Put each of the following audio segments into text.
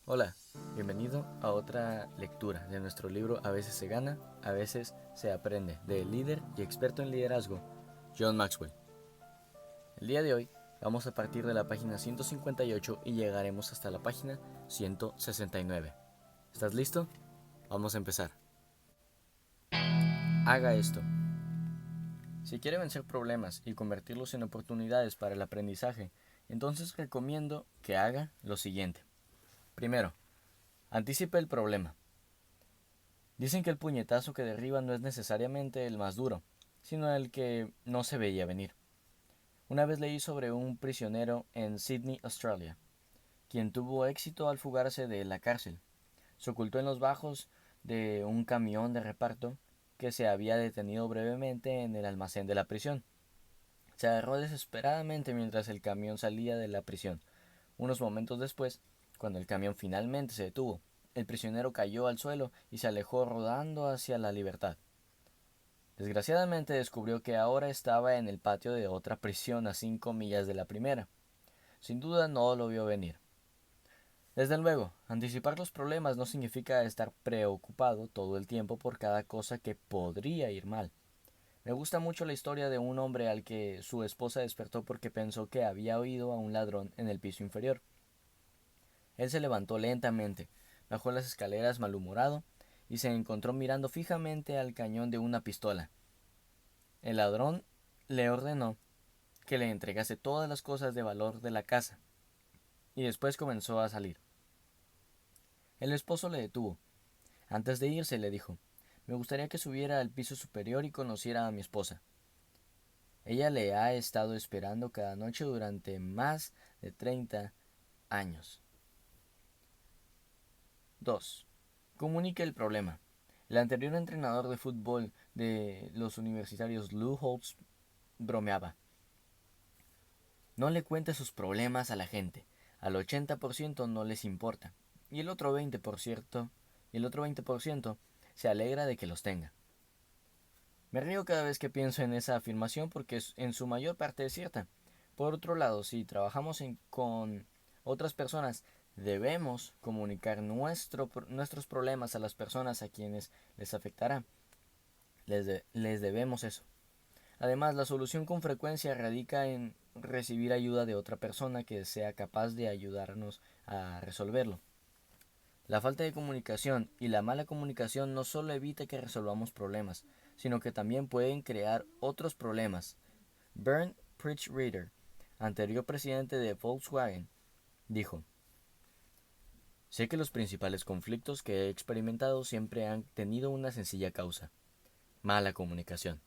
Hola, bienvenido a otra lectura de nuestro libro A veces se gana, a veces se aprende, del líder y experto en liderazgo, John Maxwell. El día de hoy vamos a partir de la página 158 y llegaremos hasta la página 169. ¿Estás listo? Vamos a empezar. Haga esto. Si quiere vencer problemas y convertirlos en oportunidades para el aprendizaje, entonces recomiendo que haga lo siguiente. Primero, anticipe el problema. Dicen que el puñetazo que derriba no es necesariamente el más duro, sino el que no se veía venir. Una vez leí sobre un prisionero en Sydney, Australia, quien tuvo éxito al fugarse de la cárcel. Se ocultó en los bajos de un camión de reparto que se había detenido brevemente en el almacén de la prisión. Se agarró desesperadamente mientras el camión salía de la prisión. Unos momentos después, cuando el camión finalmente se detuvo, el prisionero cayó al suelo y se alejó rodando hacia la libertad. Desgraciadamente descubrió que ahora estaba en el patio de otra prisión a 5 millas de la primera. Sin duda no lo vio venir. Desde luego, anticipar los problemas no significa estar preocupado todo el tiempo por cada cosa que podría ir mal. Me gusta mucho la historia de un hombre al que su esposa despertó porque pensó que había oído a un ladrón en el piso inferior. Él se levantó lentamente, bajó las escaleras malhumorado y se encontró mirando fijamente al cañón de una pistola. El ladrón le ordenó que le entregase todas las cosas de valor de la casa, y después comenzó a salir. El esposo le detuvo. Antes de irse le dijo: me gustaría que subiera al piso superior y conociera a mi esposa. Ella le ha estado esperando cada noche durante más de 30 años. 2. Comunique el problema. El anterior entrenador de fútbol de los universitarios Lou Holtz bromeaba: no le cuente sus problemas a la gente. Al 80% no les importa. Y el otro 20% se alegra de que los tenga. Me río cada vez que pienso en esa afirmación porque en su mayor parte es cierta. Por otro lado, si trabajamos con otras personas, debemos comunicar nuestros problemas a las personas a quienes les afectará. Les debemos eso. Además, la solución con frecuencia radica en recibir ayuda de otra persona que sea capaz de ayudarnos a resolverlo. La falta de comunicación y la mala comunicación no solo evita que resolvamos problemas, sino que también pueden crear otros problemas. Bernd Pritchreiter, anterior presidente de Volkswagen, dijo: sé que los principales conflictos que he experimentado siempre han tenido una sencilla causa: mala comunicación.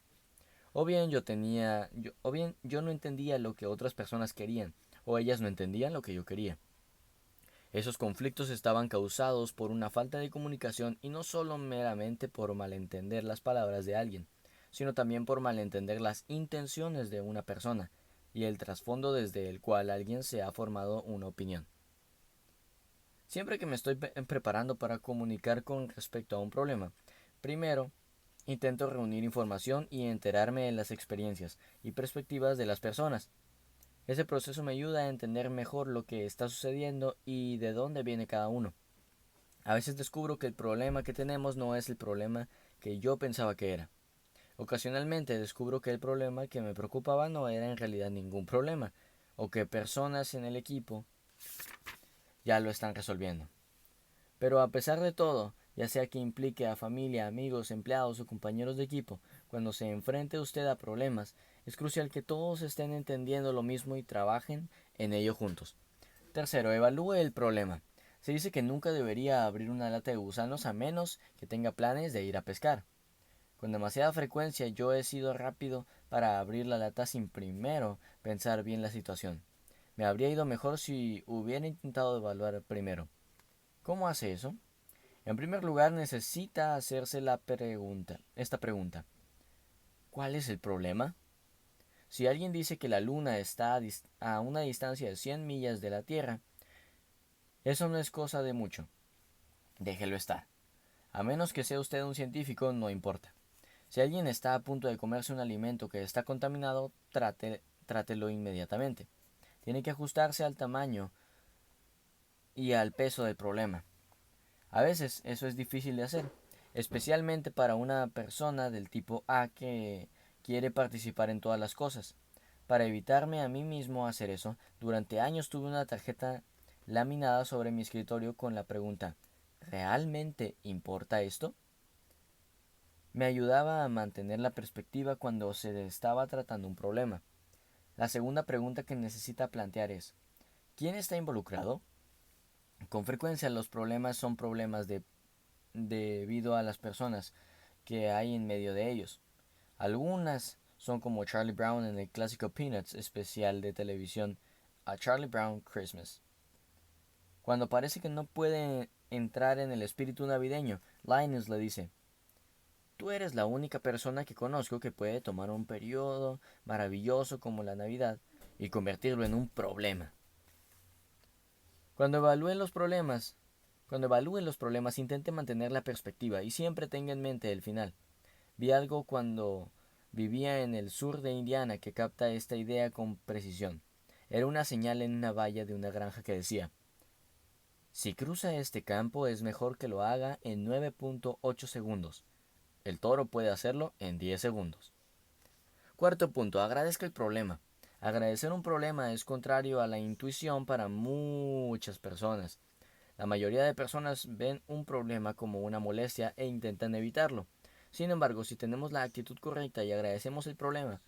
O bien yo no entendía lo que otras personas querían, o ellas no entendían lo que yo quería. Esos conflictos estaban causados por una falta de comunicación y no solo meramente por malentender las palabras de alguien, sino también por malentender las intenciones de una persona y el trasfondo desde el cual alguien se ha formado una opinión. Siempre que me estoy preparando para comunicar con respecto a un problema, primero intento reunir información y enterarme de las experiencias y perspectivas de las personas. Ese proceso me ayuda a entender mejor lo que está sucediendo y de dónde viene cada uno. A veces descubro que el problema que tenemos no es el problema que yo pensaba que era. Ocasionalmente descubro que el problema que me preocupaba no era en realidad ningún problema, o que personas en el equipo ya lo están resolviendo. Pero a pesar de todo, ya sea que implique a familia, amigos, empleados o compañeros de equipo, cuando se enfrente usted a problemas, es crucial que todos estén entendiendo lo mismo y trabajen en ello juntos. Tercero, evalúe el problema. Se dice que nunca debería abrir una lata de gusanos a menos que tenga planes de ir a pescar. Con demasiada frecuencia yo he sido rápido para abrir la lata sin primero pensar bien la situación. Me habría ido mejor si hubiera intentado evaluar primero. ¿Cómo hace eso? En primer lugar, necesita hacerse esta pregunta: ¿cuál es el problema? Si alguien dice que la Luna está a una distancia de 100 millas de la Tierra, eso no es cosa de mucho. Déjelo estar. A menos que sea usted un científico, no importa. Si alguien está a punto de comerse un alimento que está contaminado, trátelo inmediatamente. Tiene que ajustarse al tamaño y al peso del problema. A veces eso es difícil de hacer, especialmente para una persona del tipo A que quiere participar en todas las cosas. Para evitarme a mí mismo hacer eso, durante años tuve una tarjeta laminada sobre mi escritorio con la pregunta ¿realmente importa esto? Me ayudaba a mantener la perspectiva cuando se estaba tratando un problema. La segunda pregunta que necesita plantear es ¿quién está involucrado? Con frecuencia los problemas son problemas debido a las personas que hay en medio de ellos. Algunas son como Charlie Brown en el clásico Peanuts especial de televisión A Charlie Brown Christmas. Cuando parece que no puede entrar en el espíritu navideño, Linus le dice: tú eres la única persona que conozco que puede tomar un periodo maravilloso como la Navidad y convertirlo en un problema. Cuando evalúen los problemas, intente mantener la perspectiva y siempre tenga en mente el final. Vi algo cuando vivía en el sur de Indiana que capta esta idea con precisión. Era una señal en una valla de una granja que decía: si cruza este campo es mejor que lo haga en 9.8 segundos. El toro puede hacerlo en 10 segundos. Cuarto punto, agradezca el problema. Agradecer un problema es contrario a la intuición para muchas personas. La mayoría de personas ven un problema como una molestia e intentan evitarlo. Sin embargo, si tenemos la actitud correcta y agradecemos el problema,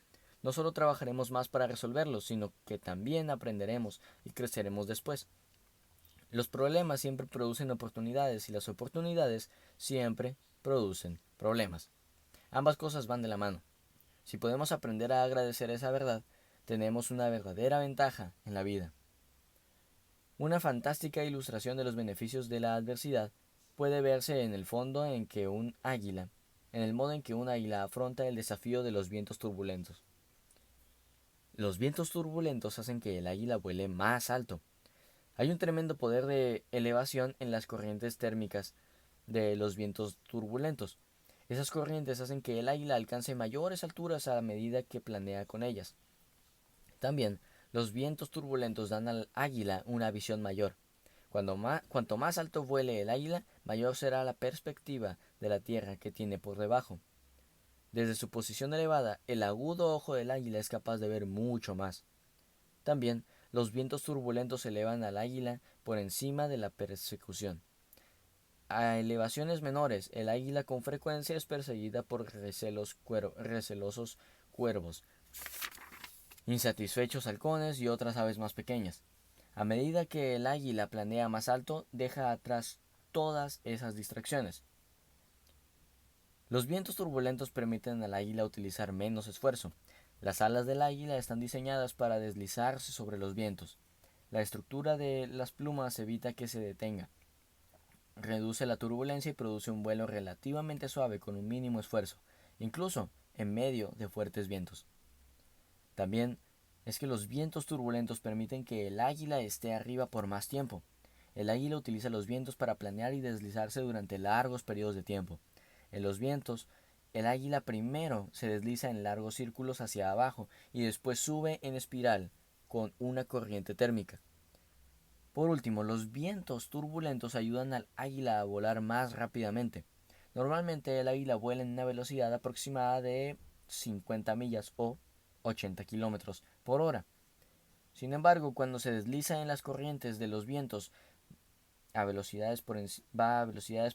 no solo trabajaremos más para resolverlo, sino que también aprenderemos y creceremos después. Los problemas siempre producen oportunidades y las oportunidades siempre producen problemas. Ambas cosas van de la mano. Si podemos aprender a agradecer esa verdad, tenemos una verdadera ventaja en la vida. Una fantástica ilustración de los beneficios de la adversidad puede verse en el modo en que un águila afronta el desafío de los vientos turbulentos. Los vientos turbulentos hacen que el águila vuele más alto. Hay un tremendo poder de elevación en las corrientes térmicas de los vientos turbulentos. Esas corrientes hacen que el águila alcance mayores alturas a medida que planea con ellas. También, los vientos turbulentos dan al águila una visión mayor. Cuanto más alto vuele el águila, mayor será la perspectiva de la tierra que tiene por debajo. Desde su posición elevada, el agudo ojo del águila es capaz de ver mucho más. También, los vientos turbulentos elevan al águila por encima de la persecución. A elevaciones menores, el águila con frecuencia es perseguida por recelosos cuervos, insatisfechos halcones y otras aves más pequeñas. A medida que el águila planea más alto, deja atrás todas esas distracciones. Los vientos turbulentos permiten al águila utilizar menos esfuerzo. Las alas del águila están diseñadas para deslizarse sobre los vientos. La estructura de las plumas evita que se detenga. Reduce la turbulencia y produce un vuelo relativamente suave con un mínimo esfuerzo, incluso en medio de fuertes vientos. También es que los vientos turbulentos permiten que el águila esté arriba por más tiempo. El águila utiliza los vientos para planear y deslizarse durante largos periodos de tiempo. En los vientos, el águila primero se desliza en largos círculos hacia abajo y después sube en espiral con una corriente térmica. Por último, los vientos turbulentos ayudan al águila a volar más rápidamente. Normalmente el águila vuela en una velocidad aproximada de 50 millas o 80 kilómetros por hora. Sin embargo, cuando se desliza en las corrientes de los vientos va a velocidades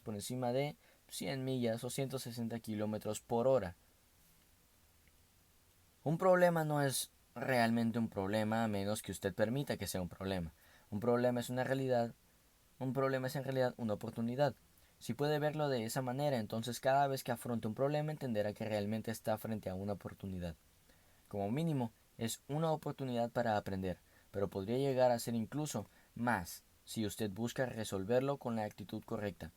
por encima de 100 millas o 160 kilómetros por hora. Un problema no es realmente un problema a menos que usted permita que sea un problema. Un problema es en realidad una oportunidad. Si puede verlo de esa manera, entonces cada vez que afronte un problema entenderá que realmente está frente a una oportunidad. Como mínimo, es una oportunidad para aprender, pero podría llegar a ser incluso más si usted busca resolverlo con la actitud correcta.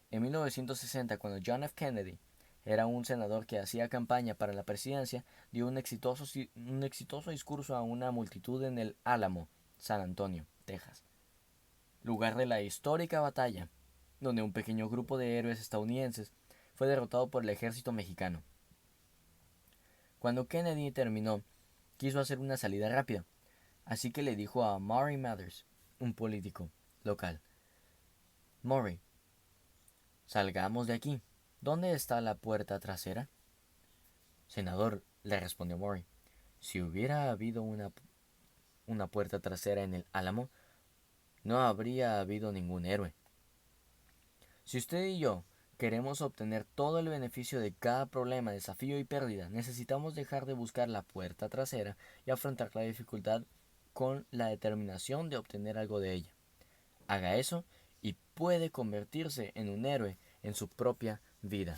En 1960, cuando John F. Kennedy era un senador que hacía campaña para la presidencia, dio un exitoso discurso a una multitud en el Álamo, San Antonio, Texas, lugar de la histórica batalla, donde un pequeño grupo de héroes estadounidenses fue derrotado por el ejército mexicano. Cuando Kennedy terminó, quiso hacer una salida rápida, así que le dijo a Maury Mathers, un político: local. Murray, salgamos de aquí. ¿Dónde está la puerta trasera? Senador, le respondió Murray, si hubiera habido una puerta trasera en el Álamo, no habría habido ningún héroe. Si usted y yo queremos obtener todo el beneficio de cada problema, desafío y pérdida, necesitamos dejar de buscar la puerta trasera y afrontar la dificultad con la determinación de obtener algo de ella. Haga eso y puede convertirse en un héroe en su propia vida.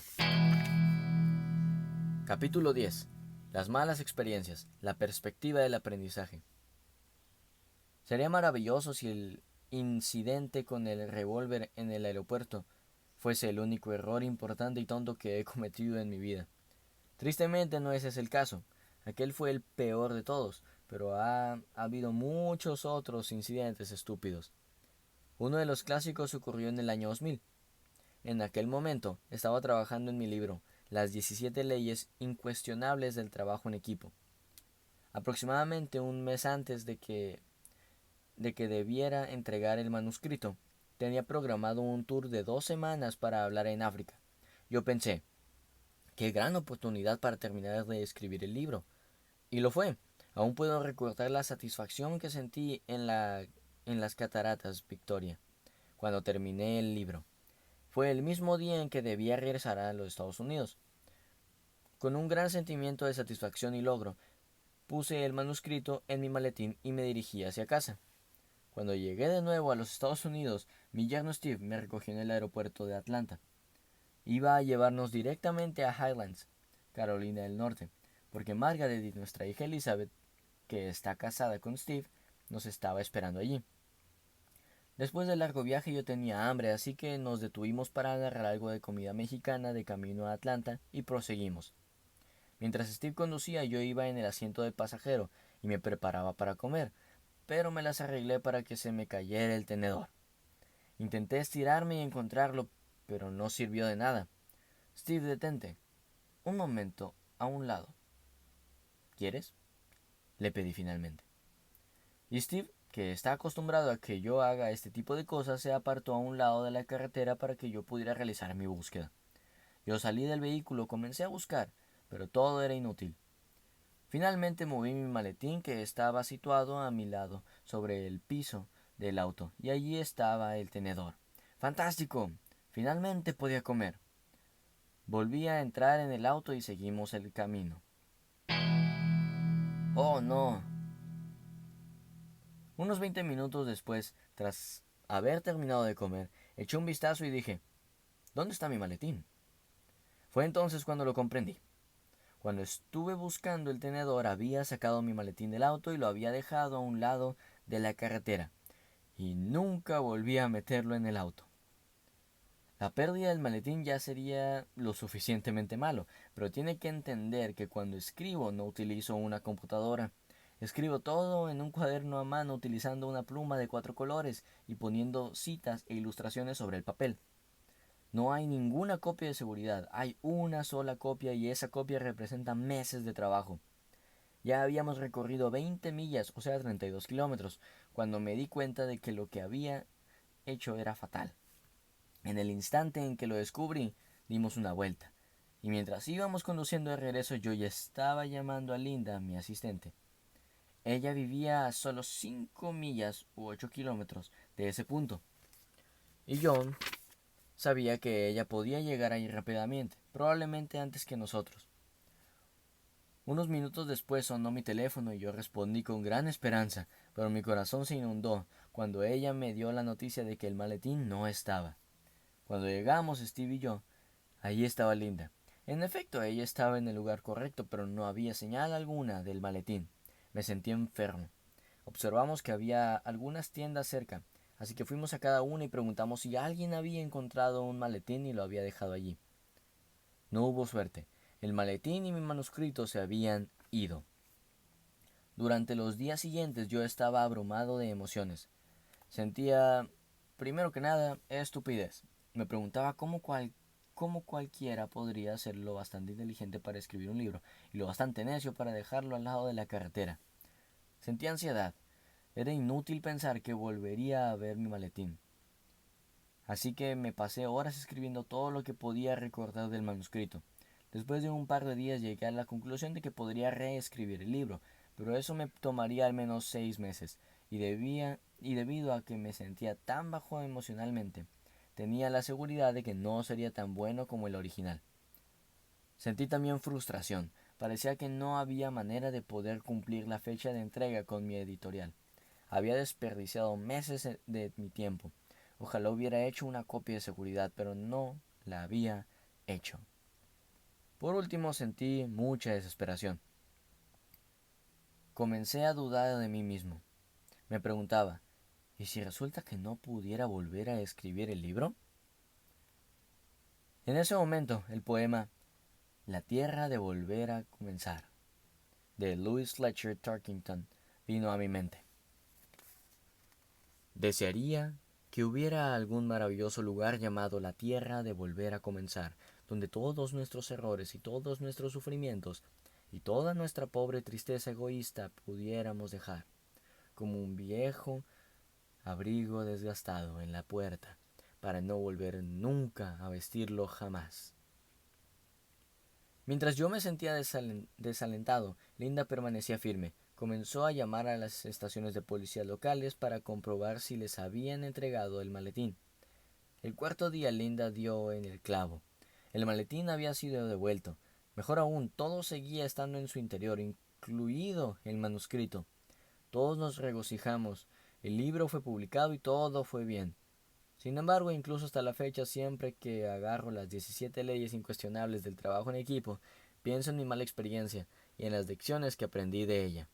Capítulo 10. Las malas experiencias, la perspectiva del aprendizaje. Sería maravilloso si el incidente con el revólver en el aeropuerto fuese el único error importante y tonto que he cometido en mi vida. Tristemente no ese es el caso. Aquel fue el peor de todos, pero ha habido muchos otros incidentes estúpidos. Uno de los clásicos ocurrió en el año 2000. En aquel momento estaba trabajando en mi libro, Las 17 leyes incuestionables del trabajo en equipo. Aproximadamente un mes antes de que debiera entregar el manuscrito, tenía programado un tour de 2 semanas para hablar en África. Yo pensé, qué gran oportunidad para terminar de escribir el libro. Y lo fue. Aún puedo recordar la satisfacción que sentí en las cataratas Victoria, cuando terminé el libro. Fue el mismo día en que debía regresar a los Estados Unidos. Con un gran sentimiento de satisfacción y logro, puse el manuscrito en mi maletín y me dirigí hacia casa. Cuando llegué de nuevo a los Estados Unidos, mi yerno Steve me recogió en el aeropuerto de Atlanta. Iba a llevarnos directamente a Highlands, Carolina del Norte, porque Margaret y nuestra hija Elizabeth, que está casada con Steve, nos estaba esperando allí. Después del largo viaje yo tenía hambre, así que nos detuvimos para agarrar algo de comida mexicana de camino a Atlanta y proseguimos. Mientras Steve conducía, yo iba en el asiento de pasajero y me preparaba para comer, pero me las arreglé para que se me cayera el tenedor. Intenté estirarme y encontrarlo, pero no sirvió de nada. Steve, detente. Un momento, a un lado. ¿Quieres? Le pedí finalmente. Y Steve, que está acostumbrado a que yo haga este tipo de cosas, se apartó a un lado de la carretera para que yo pudiera realizar mi búsqueda. Yo salí del vehículo, comencé a buscar, pero todo era inútil. Finalmente moví mi maletín que estaba situado a mi lado, sobre el piso del auto, y allí estaba el tenedor. ¡Fantástico! Finalmente podía comer. Volví a entrar en el auto y seguimos el camino. ¡Oh, no! Unos 20 minutos después, tras haber terminado de comer, eché un vistazo y dije, ¿dónde está mi maletín? Fue entonces cuando lo comprendí. Cuando estuve buscando el tenedor, había sacado mi maletín del auto y lo había dejado a un lado de la carretera, y nunca volví a meterlo en el auto. La pérdida del maletín ya sería lo suficientemente malo, pero tiene que entender que cuando escribo no utilizo una computadora. Escribo todo en un cuaderno a mano utilizando una pluma de 4 colores y poniendo citas e ilustraciones sobre el papel. No hay ninguna copia de seguridad, hay una sola copia y esa copia representa meses de trabajo. Ya habíamos recorrido 20 millas, o sea 32 kilómetros, cuando me di cuenta de que lo que había hecho era fatal. En el instante en que lo descubrí, dimos una vuelta, y mientras íbamos conduciendo de regreso yo ya estaba llamando a Linda, mi asistente. Ella vivía a solo 5 millas u 8 kilómetros de ese punto, y yo sabía que ella podía llegar ahí rápidamente, probablemente antes que nosotros. Unos minutos después sonó mi teléfono y yo respondí con gran esperanza, pero mi corazón se inundó cuando ella me dio la noticia de que el maletín no estaba. Cuando llegamos, Steve y yo, allí estaba Linda. En efecto, ella estaba en el lugar correcto, pero no había señal alguna del maletín. Me sentí enfermo. Observamos que había algunas tiendas cerca, así que fuimos a cada una y preguntamos si alguien había encontrado un maletín y lo había dejado allí. No hubo suerte. El maletín y mi manuscrito se habían ido. Durante los días siguientes yo estaba abrumado de emociones. Sentía, primero que nada, estupidez. Me preguntaba cómo cualquiera podría ser lo bastante inteligente para escribir un libro y lo bastante necio para dejarlo al lado de la carretera. Sentía ansiedad. Era inútil pensar que volvería a ver mi maletín. Así que me pasé horas escribiendo todo lo que podía recordar del manuscrito. Después de un par de días llegué a la conclusión de que podría reescribir el libro, pero eso me tomaría al menos 6 meses, y debido a que me sentía tan bajo emocionalmente, tenía la seguridad de que no sería tan bueno como el original. Sentí también frustración. Parecía que no había manera de poder cumplir la fecha de entrega con mi editorial. Había desperdiciado meses de mi tiempo. Ojalá hubiera hecho una copia de seguridad, pero no la había hecho. Por último, sentí mucha desesperación. Comencé a dudar de mí mismo. Me preguntaba, ¿y si resulta que no pudiera volver a escribir el libro? En ese momento, el poema La tierra de volver a comenzar, de Louis Fletcher Tarkington, vino a mi mente. Desearía que hubiera algún maravilloso lugar llamado la tierra de volver a comenzar, donde todos nuestros errores y todos nuestros sufrimientos y toda nuestra pobre tristeza egoísta pudiéramos dejar, como un viejo abrigo desgastado en la puerta, para no volver nunca a vestirlo jamás. Mientras yo me sentía desalentado, Linda permanecía firme. Comenzó a llamar a las estaciones de policía locales para comprobar si les habían entregado el maletín. El cuarto día Linda dio en el clavo. El maletín había sido devuelto. Mejor aún, todo seguía estando en su interior, incluido el manuscrito. Todos nos regocijamos. El libro fue publicado y todo fue bien. Sin embargo, incluso hasta la fecha, siempre que agarro las 17 leyes incuestionables del trabajo en equipo, pienso en mi mala experiencia y en las lecciones que aprendí de ella.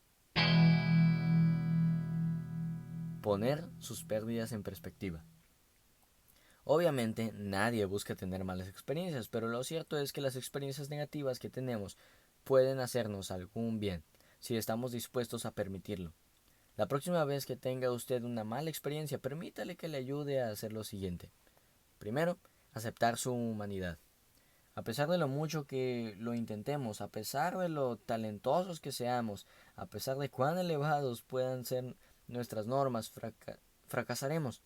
Poner sus pérdidas en perspectiva. Obviamente, nadie busca tener malas experiencias, pero lo cierto es que las experiencias negativas que tenemos pueden hacernos algún bien, si estamos dispuestos a permitirlo. La próxima vez que tenga usted una mala experiencia, permítale que le ayude a hacer lo siguiente. Primero, aceptar su humanidad. A pesar de lo mucho que lo intentemos, a pesar de lo talentosos que seamos, a pesar de cuán elevados puedan ser nuestras normas, fracasaremos.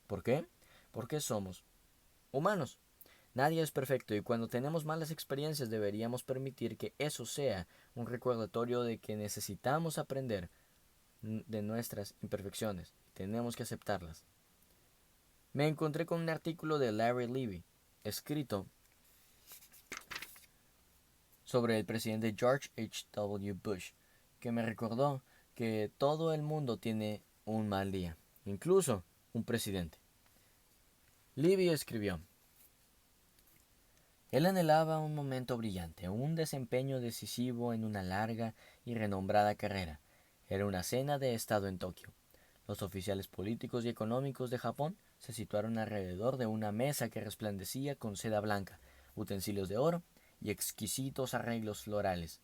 ¿Por qué? Porque somos humanos. Nadie es perfecto y cuando tenemos malas experiencias deberíamos permitir que eso sea un recordatorio de que necesitamos aprender de nuestras imperfecciones. Tenemos que aceptarlas. Me encontré con un artículo de Larry Levy, escrito sobre el presidente George H. W. Bush, que me recordó que todo el mundo tiene un mal día, incluso un presidente. Levy escribió: Él anhelaba un momento brillante, un desempeño decisivo en una larga y renombrada carrera. Era una cena de estado en Tokio. Los oficiales políticos y económicos de Japón se situaron alrededor de una mesa que resplandecía con seda blanca, utensilios de oro y exquisitos arreglos florales.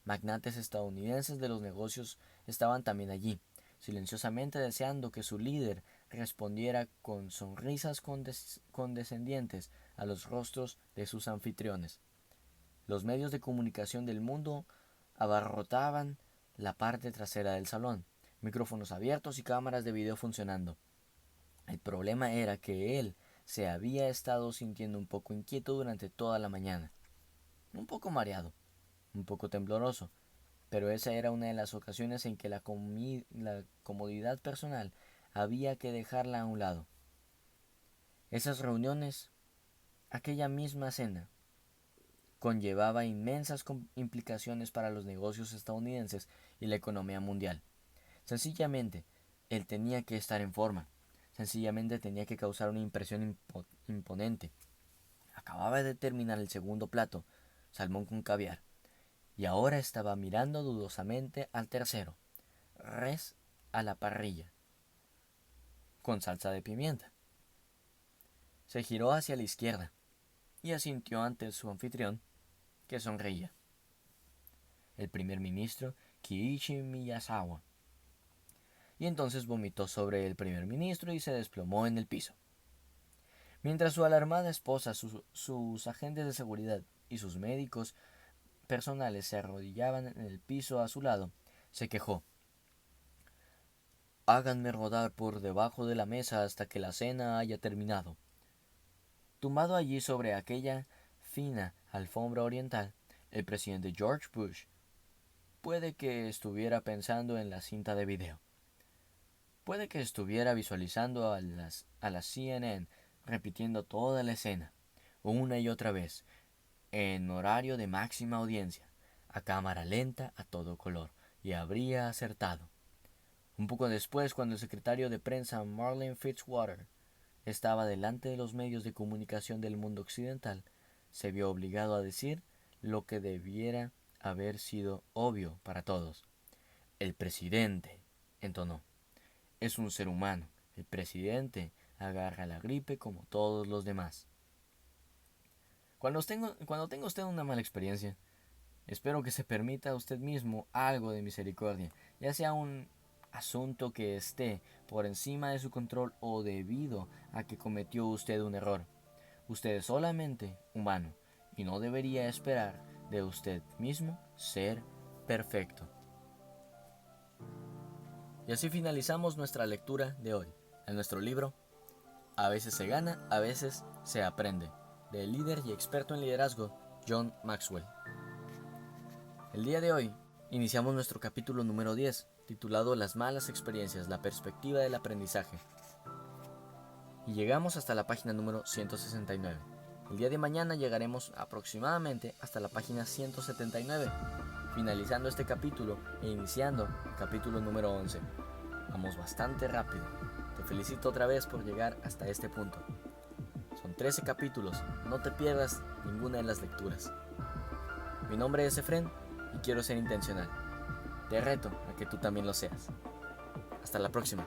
Magnates estadounidenses de los negocios estaban también allí, silenciosamente deseando que su líder respondiera con sonrisas condescendientes a los rostros de sus anfitriones. Los medios de comunicación del mundo abarrotaban la parte trasera del salón, micrófonos abiertos y cámaras de video funcionando. El problema era que él se había estado sintiendo un poco inquieto durante toda la mañana, un poco mareado, un poco tembloroso, pero esa era una de las ocasiones en que la comodidad personal había que dejarla a un lado. Esas reuniones, aquella misma cena, conllevaba inmensas implicaciones para los negocios estadounidenses y la economía mundial. Sencillamente, él tenía que estar en forma. Sencillamente tenía que causar una impresión imponente. Acababa de terminar el segundo plato, salmón con caviar, y ahora estaba mirando dudosamente al tercero, res a la parrilla, con salsa de pimienta. Se giró hacia la izquierda y asintió ante su anfitrión, que sonreía. El primer ministro Kiichi Miyazawa. Y entonces vomitó sobre el primer ministro y se desplomó en el piso. Mientras su alarmada esposa, sus agentes de seguridad y sus médicos personales se arrodillaban en el piso a su lado, se quejó. Háganme rodar por debajo de la mesa hasta que la cena haya terminado. Tumbado allí sobre aquella fina alfombra oriental, el presidente George Bush puede que estuviera pensando en la cinta de video. Puede que estuviera visualizando a la CNN repitiendo toda la escena, una y otra vez, en horario de máxima audiencia, a cámara lenta, a todo color, y habría acertado. Un poco después, cuando el secretario de prensa Marlin Fitzwater estaba delante de los medios de comunicación del mundo occidental, se vio obligado a decir lo que debiera haber sido obvio para todos. El presidente, entonó, es un ser humano. El presidente agarra la gripe como todos los demás. Cuando tenga usted una mala experiencia, espero que se permita a usted mismo algo de misericordia, ya sea un asunto que esté por encima de su control o debido a que cometió usted un error. Usted es solamente humano y no debería esperar de usted mismo ser perfecto. Y así finalizamos nuestra lectura de hoy, en nuestro libro A veces se gana, a veces se aprende, del líder y experto en liderazgo John Maxwell. El día de hoy iniciamos nuestro capítulo número 10, titulado Las malas experiencias, la perspectiva del aprendizaje. Y llegamos hasta la página número 169. El día de mañana llegaremos aproximadamente hasta la página 179, finalizando este capítulo e iniciando el capítulo número 11. Vamos bastante rápido. Te felicito otra vez por llegar hasta este punto. Son 13 capítulos, no te pierdas ninguna de las lecturas. Mi nombre es Efren y quiero ser intencional. Te reto a que tú también lo seas. Hasta la próxima.